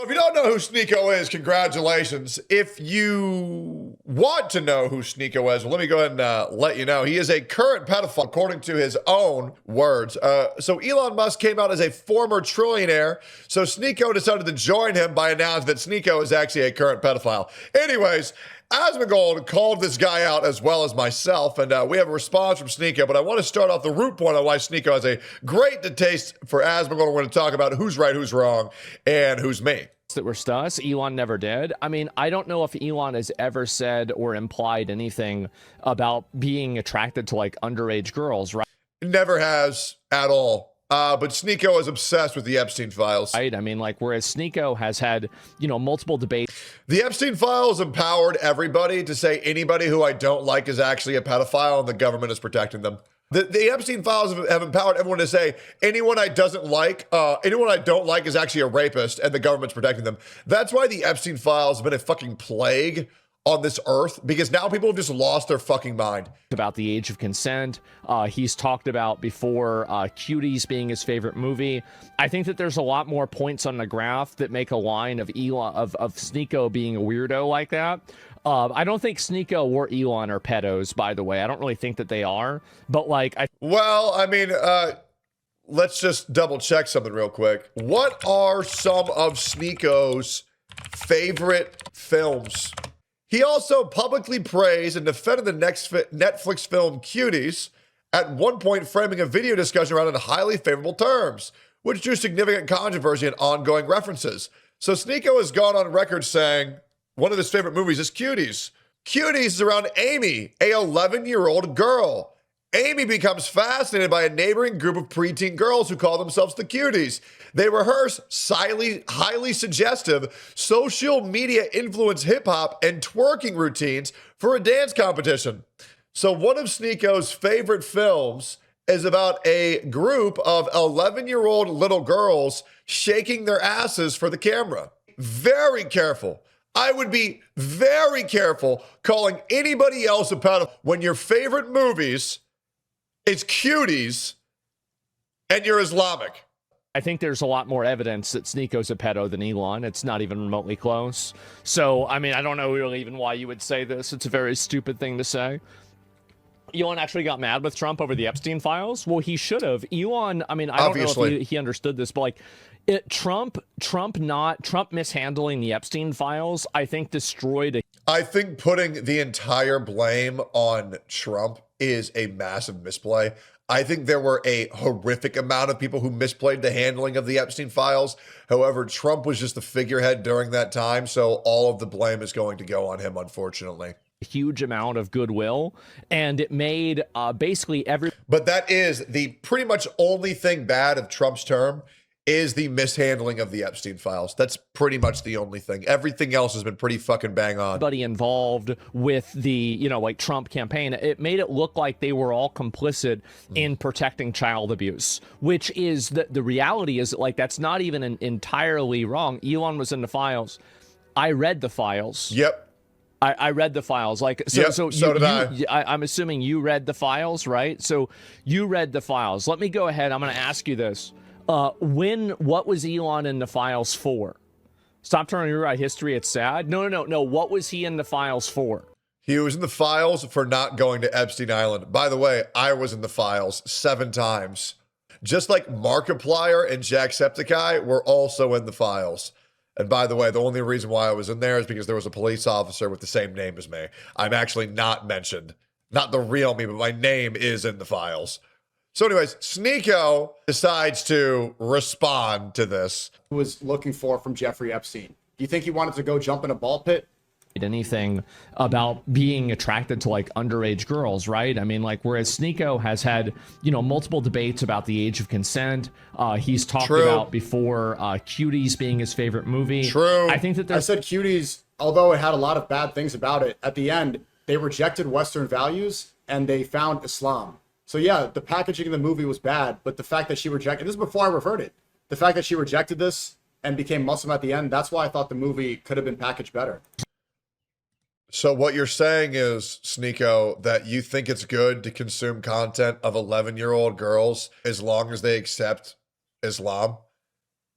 if you don't know who Sneako is, congratulations. If you want to know who Sneako is, well, let me go ahead and let you know. He is a current pedophile, according to his own words. So Elon Musk came out as a former trillionaire, so Sneako decided to join him by announcing that Sneako is actually a current pedophile. Anyways, Asmongold called this guy out as well as myself, and we have a response from Sneako, but I want to start off the root point on why Sneako has a great taste for Asmongold. We're going to talk about who's right, who's wrong, and who's me. That were sus. Elon never did. I mean, I don't know if Elon has ever said or implied anything about being attracted to like underage girls, right? Never has at all. But Sneako is obsessed with the Epstein files. Right. I mean, like, whereas Sneako has had, you know, multiple debates. The Epstein files empowered everybody to say anybody who I don't like is actually a pedophile, and the government is protecting them. The Epstein files have empowered everyone to say anyone I don't like is actually a rapist, and the government's protecting them. That's why the Epstein files have been a fucking plague on this earth, because now people have just lost their fucking mind. About the age of consent. He's talked about before Cuties being his favorite movie. I think that there's a lot more points on the graph that make a line of Elon of Sneako being a weirdo like that. I don't think Sneako or Elon are pedos, by the way. I don't really think that they are, but like well, I mean, let's just double check something real quick. What are some of Sneako's favorite films? He also publicly praised and defended the next Netflix film Cuties, at one point framing a video discussion around in highly favorable terms, which drew significant controversy and ongoing references. So Sneako has gone on record saying one of his favorite movies is Cuties. Cuties is around Amy, a 11-year-old girl. Amy becomes fascinated by a neighboring group of preteen girls who call themselves the Cuties. They rehearse highly suggestive social media influenced hip-hop and twerking routines for a dance competition. So one of Sneako's favorite films is about a group of 11-year-old little girls shaking their asses for the camera. Very careful. I would be very careful calling anybody else a pedophile when your favorite movies is Cuties and you're Islamic. I think there's a lot more evidence that Sneako's a pedo than Elon. It's not even remotely close. So, I mean, I don't know really even why you would say this. It's a very stupid thing to say. Elon actually got mad with Trump over the Epstein files. Well, he should have. Elon, I mean, I don't know if he understood this, but like, Trump mishandling the Epstein files, I think destroyed. I think putting the entire blame on Trump is a massive misplay. I think there were a horrific amount of people who misplayed the handling of the Epstein files. However, Trump was just the figurehead during that time, so all of the blame is going to go on him, unfortunately. Huge amount of goodwill, and it made basically every. But that is the pretty much only thing bad of Trump's term is the mishandling of the Epstein files. That's pretty much the only thing. Everything else has been pretty fucking bang on. Everybody involved with the, you know, like Trump campaign, it made it look like they were all complicit in protecting child abuse, which is the reality is like that's not even entirely wrong. Elon was in the files. I read the files. Yep. I read the files. Like, so, yep, so did I'm assuming you read the files, right? So you read the files. Let me go ahead. I'm going to ask you this. What was Elon in the files for? Stop trying to rewrite history. It's sad. No. What was he in the files for? He was in the files for not going to Epstein Island. By the way, I was in the files 7 times. Just like Markiplier and Jacksepticeye were also in the files. And by the way, the only reason why I was in there is because there was a police officer with the same name as me. I'm actually not mentioned. Not the real me, but my name is in the files. So anyways, Sneako decides to respond to this. Was looking for from Jeffrey Epstein. Do you think he wanted to go jump in a ball pit? Anything about being attracted to like underage girls, right? I mean, like, whereas Sneako has had, you know, multiple debates about the age of consent. He's talked about before Cuties being his favorite movie. True. I think that I said Cuties, although it had a lot of bad things about it, at the end, they rejected Western values and they found Islam. So yeah, the packaging of the movie was bad, but the fact that she rejected, this is before I reverted, the fact that she rejected this and became Muslim at the end, that's why I thought the movie could have been packaged better. So what you're saying is, Sneako, that you think it's good to consume content of 11-year-old girls as long as they accept Islam?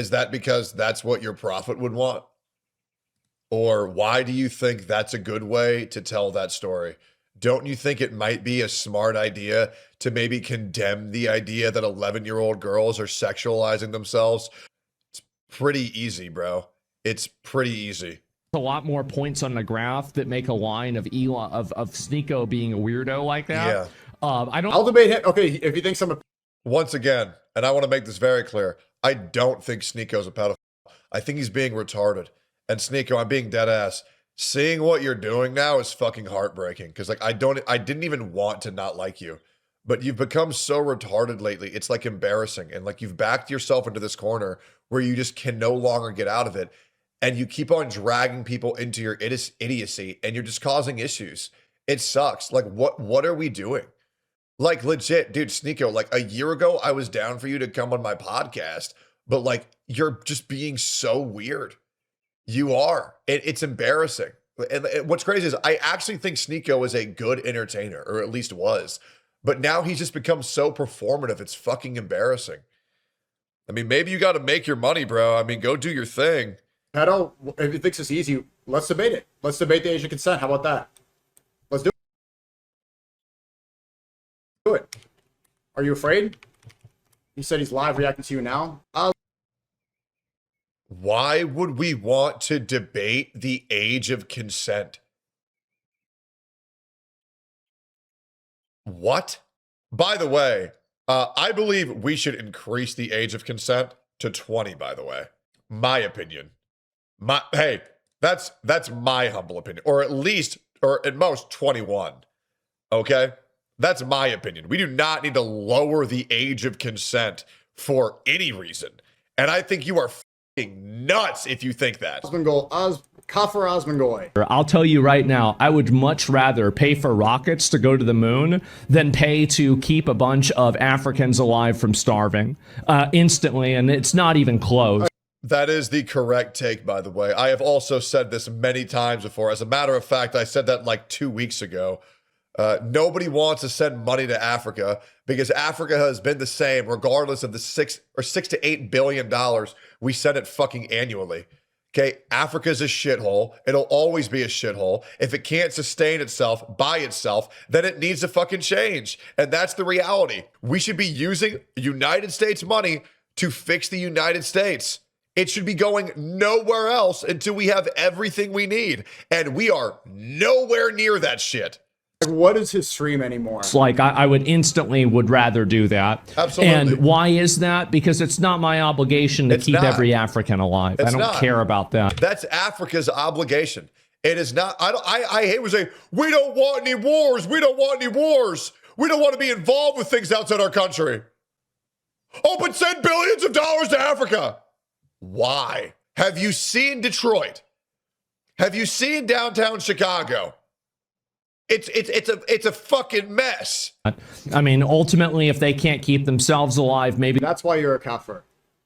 Is that because that's what your prophet would want? Or why do you think that's a good way to tell that story? Don't you think it might be a smart idea to maybe condemn the idea that 11-year-old girls are sexualizing themselves? It's pretty easy, bro. It's pretty easy. A lot more points on the graph that make a line of Elon of Sneako being a weirdo like that. Yeah. I'll debate him. Okay, if he thinks I'm a Once again, and I want to make this very clear, I don't think Sneako's a pedophile. I think he's being retarded. And Sneako, I'm being dead ass. Seeing what you're doing now is fucking heartbreaking. Because like I didn't even want to not like you. But you've become so retarded lately. It's like embarrassing. And like you've backed yourself into this corner where you just can no longer get out of it. And you keep on dragging people into your idiocy, and you're just causing issues. It sucks. Like what are we doing? Like legit, dude, Sneako, like a year ago, I was down for you to come on my podcast, but like you're just being so weird. You are. It's embarrassing. And what's crazy is I actually think Sneako is a good entertainer, or at least was. But now he's just become so performative. It's fucking embarrassing. I mean, maybe you got to make your money, bro. I mean, go do your thing. pedo, if he thinks it's easy, let's debate it. Let's debate the age of consent. How about that? Let's do it. Are you afraid? He said he's live reacting to you now. Why would we want to debate the age of consent? What? By the way, I believe we should increase the age of consent to 20, by the way. My opinion. Hey, that's my humble opinion. Or at most 21. Okay? That's my opinion. We do not need to lower the age of consent for any reason. And I think you are fucking nuts if you think that. Kafir Osmongoy. I'll tell you right now, I would much rather pay for rockets to go to the moon than pay to keep a bunch of Africans alive from starving instantly, and it's not even close. That is the correct take, by the way. I have also said this many times before. As a matter of fact, I said that like 2 weeks ago. Nobody wants to send money to Africa because Africa has been the same regardless of the $6 to $8 billion we send it fucking annually. Okay, Africa's a shithole. It'll always be a shithole. If it can't sustain itself by itself, then it needs to fucking change. And that's the reality. We should be using United States money to fix the United States. It should be going nowhere else until we have everything we need. And we are nowhere near that shit. What is his stream anymore? It's like I would rather do that. Absolutely. And why is that? Because it's not my obligation to keep not. every African alive. I don't care about that. That's Africa's obligation. It is not. I hate when they say we don't want any wars. We don't want any wars. We don't want to be involved with things outside our country. Oh, but send billions of dollars to Africa. Why? Have you seen Detroit? Have you seen downtown Chicago? It's a fucking mess. I mean, ultimately, if they can't keep themselves alive, maybe That's why you're a kafir.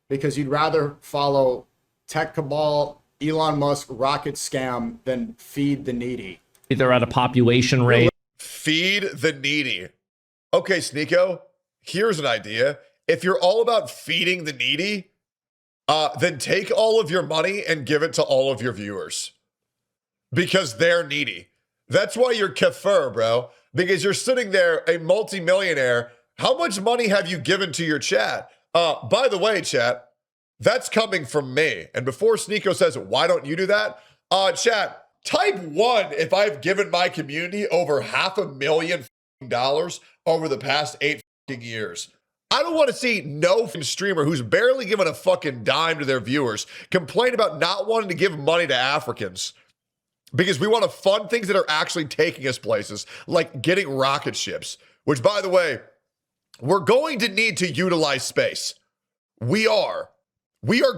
Because you'd rather follow tech cabal, Elon Musk rocket scam than feed the needy. they're at a population rate. Feed the needy. Okay, Sneako, here's an idea. If you're all about feeding the needy, then take all of your money and give it to all of your viewers. Because they're needy. That's why you're kafir, bro. Because you're sitting there, a multimillionaire. How much money have you given to your chat? By the way, chat, that's coming from me. And before Sneako says, why don't you do that? Chat, type 1 if I've given my community over $500,000 over the past 8 years. I don't want to see no streamer who's barely given a fucking dime to their viewers complain about not wanting to give money to Africans. Because we want to fund things that are actually taking us places, like getting rocket ships, which, by the way, we're going to need to utilize space. We are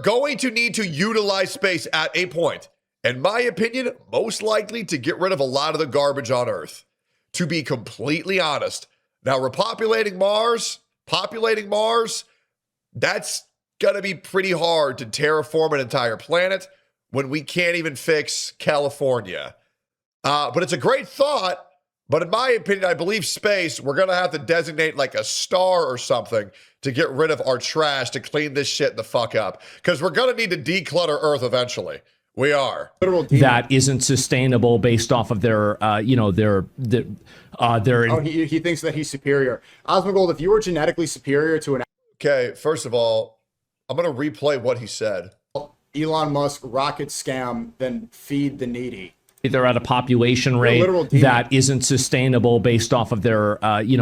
going to need to utilize space at a point. In my opinion, most likely to get rid of a lot of the garbage on Earth. To be completely honest. Now, repopulating Mars, that's going to be pretty hard to terraform an entire planet when we can't even fix California. But it's a great thought, But in my opinion, I believe space, we're going to have to designate like a star or something to get rid of our trash, to clean this shit the fuck up. Because we're going to need to declutter Earth eventually. We are. That isn't sustainable based off of their, Oh, he thinks that he's superior. Osmongold, if you were genetically superior to an Okay, first of all, I'm going to replay what he said. Elon Musk rocket scam, then feed the needy. They're at a population rate that isn't sustainable based off of their, Oh, he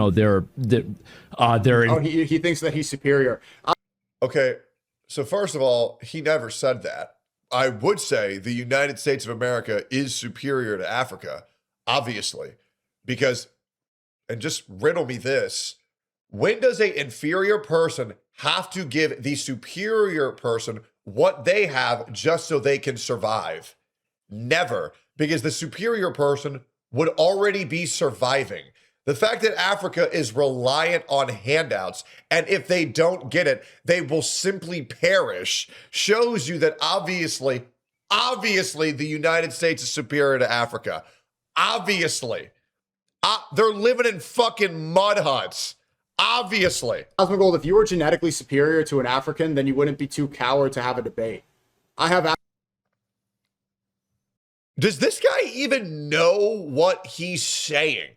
thinks that he's superior. Okay, so first of all, he never said that. I would say the United States of America is superior to Africa, obviously, because, and just riddle me this, when does an inferior person have to give the superior person what they have just so they can survive? Never, because the superior person would already be surviving. The fact that Africa is reliant on handouts, and if they don't get it, they will simply perish, shows you that obviously the United States is superior to Africa. Obviously. They're living in fucking mud huts. Obviously. Osmongold, if you were genetically superior to an African, then you wouldn't be too coward to have a debate. Does this guy even know what he's saying?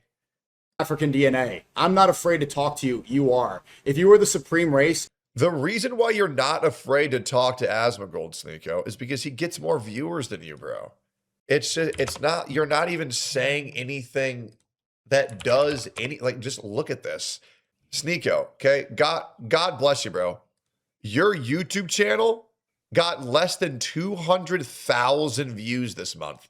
African DNA. I'm not afraid to talk to you. You are. If you were the supreme race. The reason why you're not afraid to talk to Asmongold, Sneako, is because he gets more viewers than you, bro. It's not, you're not even saying anything that does any, like, just look at this. Sneako, okay? God bless you, bro. Your YouTube channel got less than 200,000 views this month.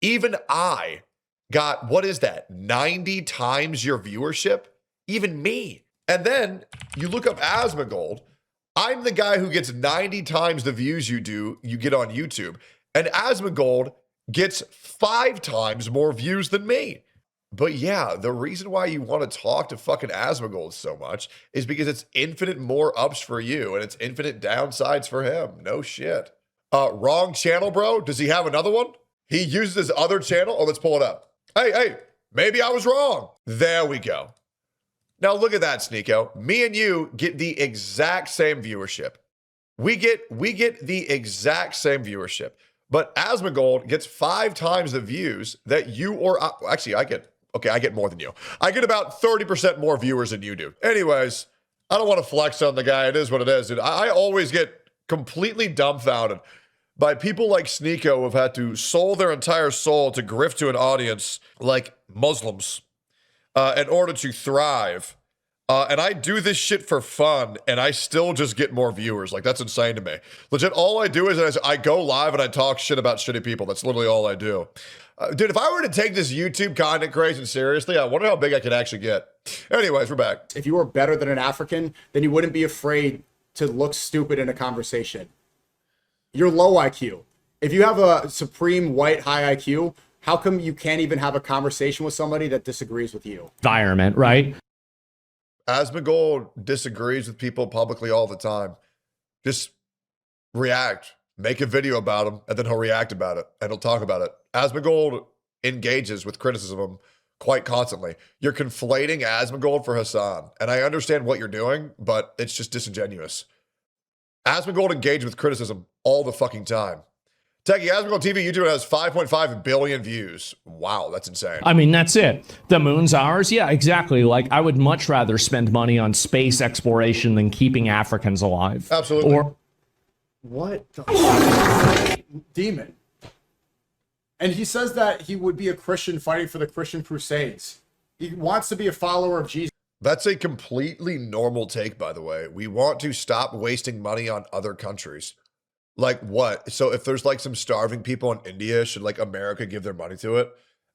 Even I got, what is that, 90 times your viewership? Even me. And then you look up Asmongold. I'm the guy who gets 90 times the views you get on YouTube. And Asmongold gets 5 times more views than me. But yeah, the reason why you want to talk to fucking Asmongold so much is because it's infinite more ups for you and it's infinite downsides for him. No shit. Wrong channel, bro. Does he have another one? He uses his other channel. Oh, let's pull it up. Hey, maybe I was wrong. There we go. Now look at that, Sneako. Me and you get the exact same viewership. We get the exact same viewership. But Asmongold gets 5 times the views that you or actually I get more than you. I get about 30% more viewers than you do. Anyways, I don't want to flex on the guy. It is what it is, dude. I always get completely dumbfounded by people like Sneako who have had to sold their entire soul to grift to an audience like Muslims in order to thrive. And I do this shit for fun, and I still just get more viewers. Like, that's insane to me. Legit, all I do is I go live and I talk shit about shitty people. That's literally all I do. Dude, if I were to take this YouTube content creation seriously, I wonder how big I could actually get. Anyways, we're back. If you were better than an African, then you wouldn't be afraid to look stupid in a conversation. You're low IQ. If you have a supreme white high IQ, how come you can't even have a conversation with somebody that disagrees with you? Environment, right? Asmongold disagrees with people publicly all the time. Just react. Make a video about him, and then he'll react about it, and he'll talk about it. Asmongold engages with criticism quite constantly. You're conflating Asmongold for Hassan, and I understand what you're doing, but it's just disingenuous. Asmongold engaged with criticism all the fucking time. Techie, Asmongold TV YouTube has 5.5 billion views. Wow, that's insane. I mean, that's it. The moon's ours? Yeah, exactly. Like, I would much rather spend money on space exploration than keeping Africans alive. Absolutely. Or what the demon? And he says that he would be a Christian fighting for the Christian Crusades. He wants to be a follower of Jesus. That's a completely normal take, by the way. We want to stop wasting money on other countries. Like what? So if there's like some starving people in India, should like America give their money to it?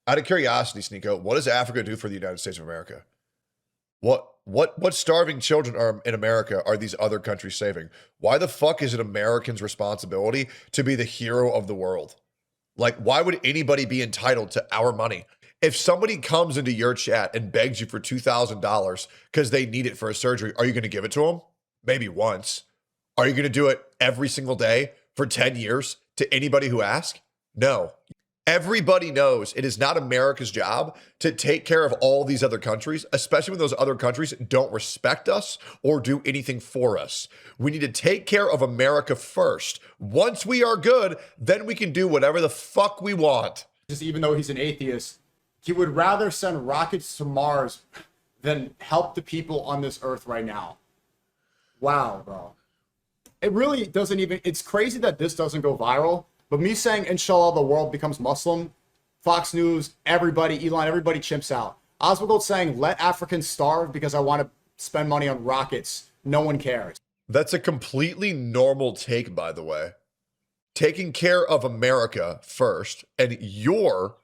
Out of curiosity, Sneako, what does Africa do for the United States of America? What starving children are in America are these other countries saving? Why the fuck is it Americans' responsibility to be the hero of the world? Like, why would anybody be entitled to our money? If somebody comes into your chat and begs you for $2,000 because they need it for a surgery, are you going to give it to them? Maybe once. Are you going to do it every single day for 10 years to anybody who asks? No. Everybody knows it is not America's job to take care of all these other countries, especially when those other countries don't respect us or do anything for us. We need to take care of America first. Once we are good, then we can do whatever the fuck we want. Just even though he's an atheist, he would rather send rockets to Mars than help the people on this earth right now. Wow, bro. It really doesn't even, it's crazy that this doesn't go viral. But me saying, inshallah, the world becomes Muslim, Fox News, everybody, Elon, everybody chimps out. Oswald saying, let Africans starve because I want to spend money on rockets. No one cares. That's a completely normal take, by the way. Taking care of America first, and your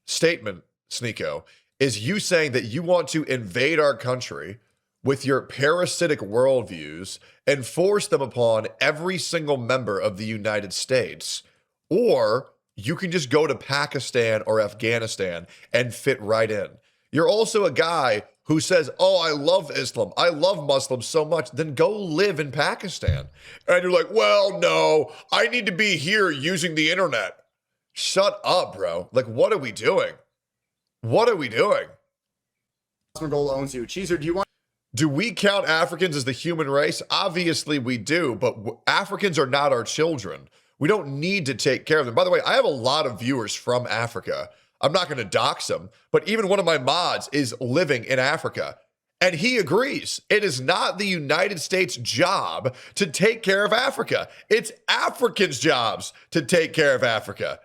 statement, Sneako, is you saying that you want to invade our country with your parasitic worldviews and force them upon every single member of the United States. Or you can just go to Pakistan or Afghanistan and fit right in. You're also a guy who says, oh, I love Islam. I love Muslims so much. Then go live in Pakistan. And you're like, well, no, I need to be here using the internet. Shut up, bro. Like, what are we doing? What are we doing? Goal owns you. Cheeser, do you want? Do we count Africans as the human race? Obviously we do, but Africans are not our children. We don't need to take care of them. By the way, I have a lot of viewers from Africa. I'm not going to dox them, but even one of my mods is living in Africa. And he agrees. It is not the United States' job to take care of Africa. It's Africans' jobs to take care of Africa.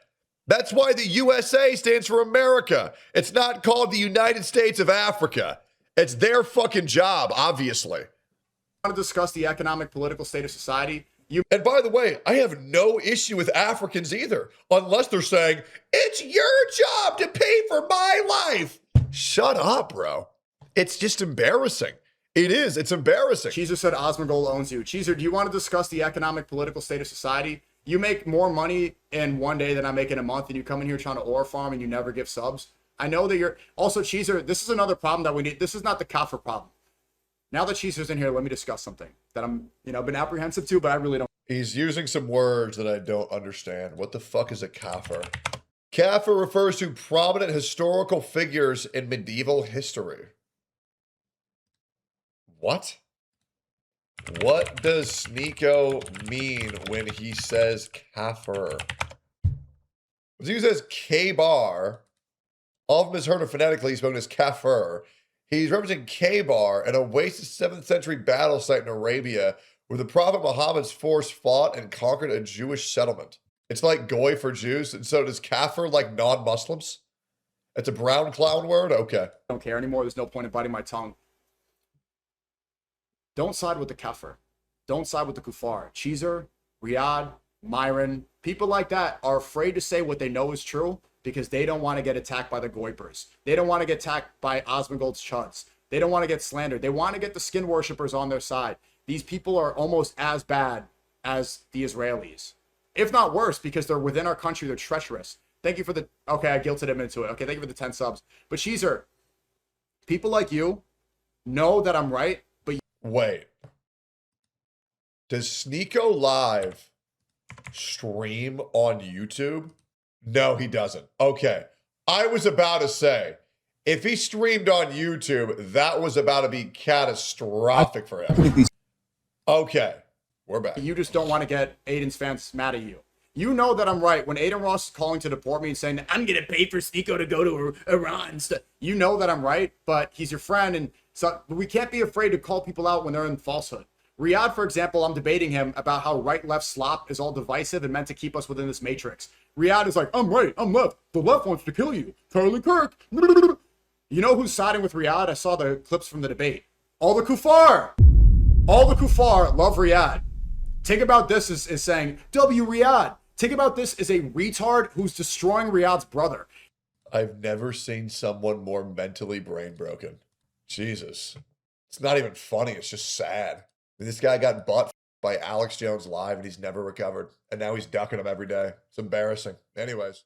That's why the USA stands for America. It's not called the United States of Africa. It's their fucking job, obviously. I want to discuss the economic, political state of society. And by the way, I have no issue with Africans either, unless they're saying, it's your job to pay for my life. Shut up, bro. It's just embarrassing. It is. It's embarrassing. Cheeser said Osmongold owns you. Cheeser, do you want to discuss the economic, political state of society? You make more money in one day than I make in a month, and you come in here trying to ore farm and you never give subs. I know that you're also Cheeser. This is another problem that we need. This is not the kafir problem. Now that Cheeser's in here, let me discuss something that I'm, been apprehensive to, but I really don't. He's using some words that I don't understand. What the fuck is a kafir? Kafir refers to prominent historical figures in medieval history. What? What does Sneako mean when he says kafir? When he says K-bar, often is heard of phonetically spoken as kafir. He's representing K-bar, an oasis 7th century battle site in Arabia where the Prophet Muhammad's force fought and conquered a Jewish settlement. It's like goy for Jews, and so does kafir like non-Muslims? It's a brown clown word? Okay. I don't care anymore. There's no point in biting my tongue. Don't side with the kafir. Don't side with the kuffar. Cheeser, Riyadh, Myron, people like that are afraid to say what they know is true because they don't want to get attacked by the goipers. They don't want to get attacked by Osmongold's chuds. They don't want to get slandered. They want to get the skin worshippers on their side. These people are almost as bad as the Israelis, if not worse, because they're within our country. They're treacherous. Thank you for the, okay, I guilted him into it. Okay, thank you for the 10 subs. But Cheeser, people like you know that I'm right, but wait. Does Sneako Live stream on YouTube? No, he doesn't. Okay. I was about to say, if he streamed on YouTube, that was about to be catastrophic for him. Okay. We're back. you just don't want to get Aiden's fans mad at you. You know that I'm right. When Aiden Ross is calling to deport me and saying, I'm going to pay for Sneako to go to Iran. You know that I'm right, but he's your friend. And so we can't be afraid to call people out when they're in falsehood. Riyadh, for example, I'm debating him about how right-left slop is all divisive and meant to keep us within this matrix. Riyadh is like, I'm right, I'm left. The left wants to kill you. Charlie Kirk. You know who's siding with Riyadh? I saw the clips from the debate. All the kuffar. All the kuffar love Riyadh. Think about this as saying, W Riyadh. Think about this as a retard who's destroying Riyadh's brother. I've never seen someone more mentally brain broken. Jesus. It's not even funny. It's just sad. This guy got butt by Alex Jones live and he's never recovered. And now he's ducking him every day. It's embarrassing. Anyways.